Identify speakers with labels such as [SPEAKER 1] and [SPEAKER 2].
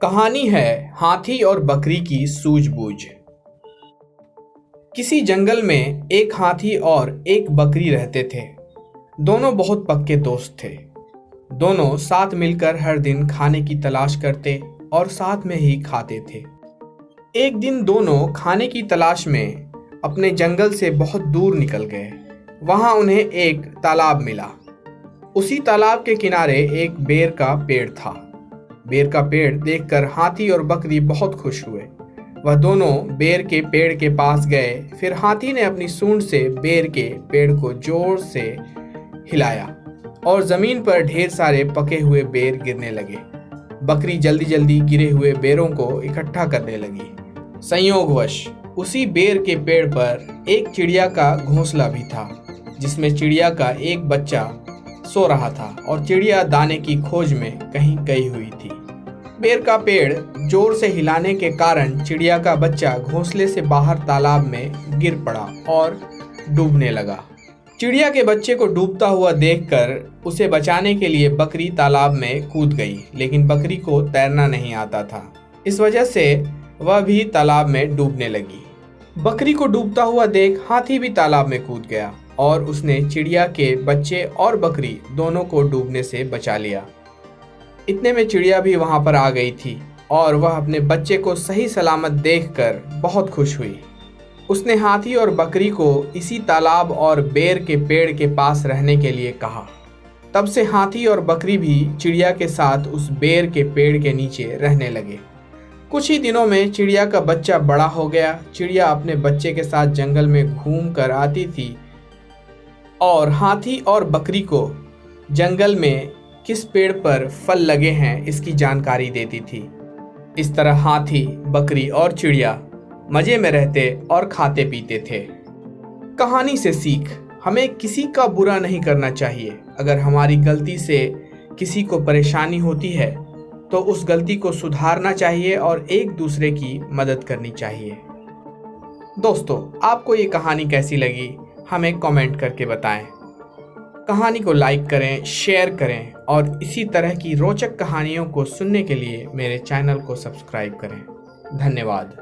[SPEAKER 1] कहानी है हाथी और बकरी की सूझबूझ। किसी जंगल में एक हाथी और एक बकरी रहते थे। दोनों बहुत पक्के दोस्त थे। दोनों साथ मिलकर हर दिन खाने की तलाश करते और साथ में ही खाते थे। एक दिन दोनों खाने की तलाश में अपने जंगल से बहुत दूर निकल गए। वहां उन्हें एक तालाब मिला। उसी तालाब के किनारे एक बेर का पेड़ था। बेर का पेड़ देखकर हाथी और बकरी बहुत खुश हुए। वह दोनों बेर के पेड़ के पास गए। फिर हाथी ने अपनी सूंड से बेर के पेड़ को जोर से हिलाया और जमीन पर ढेर सारे पके हुए बेर गिरने लगे। बकरी जल्दी जल्दी गिरे हुए बेरों को इकट्ठा करने लगी। संयोगवश उसी बेर के पेड़ पर एक चिड़िया का घोंसला भी था, जिसमें चिड़िया का एक बच्चा सो रहा था और चिड़िया दाने की खोज में कहीं गई हुई थी। बेर का पेड़ जोर से हिलाने के कारण चिड़िया का बच्चा घोंसले से बाहर तालाब में गिर पड़ा और डूबने लगा। चिड़िया के बच्चे को डूबता हुआ देखकर उसे बचाने के लिए बकरी तालाब में कूद गई, लेकिन बकरी को तैरना नहीं आता था। इस वजह से वह भी तालाब में डूबने लगी। बकरी को डूबता हुआ देख हाथी भी तालाब में कूद गया और उसने चिड़िया के बच्चे और बकरी दोनों को डूबने से बचा लिया। इतने में चिड़िया भी वहां पर आ गई थी और वह अपने बच्चे को सही सलामत देखकर बहुत खुश हुई। उसने हाथी और बकरी को इसी तालाब और बेर के पेड़ के पास रहने के लिए कहा। तब से हाथी और बकरी भी चिड़िया के साथ उस बेर के पेड़ के नीचे रहने लगे। कुछ ही दिनों में चिड़िया का बच्चा बड़ा हो गया। चिड़िया अपने बच्चे के साथ जंगल में घूम कर आती थी और हाथी और बकरी को जंगल में किस पेड़ पर फल लगे हैं इसकी जानकारी देती थी। इस तरह हाथी, बकरी और चिड़िया मजे में रहते और खाते पीते थे। कहानी से सीख, हमें किसी का बुरा नहीं करना चाहिए। अगर हमारी गलती से किसी को परेशानी होती है तो उस गलती को सुधारना चाहिए और एक दूसरे की मदद करनी चाहिए। दोस्तों, आपको ये कहानी कैसी लगी हमें कमेंट करके बताएं। कहानी को लाइक करें, शेयर करें और इसी तरह की रोचक कहानियों को सुनने के लिए मेरे चैनल को सब्सक्राइब करें। धन्यवाद।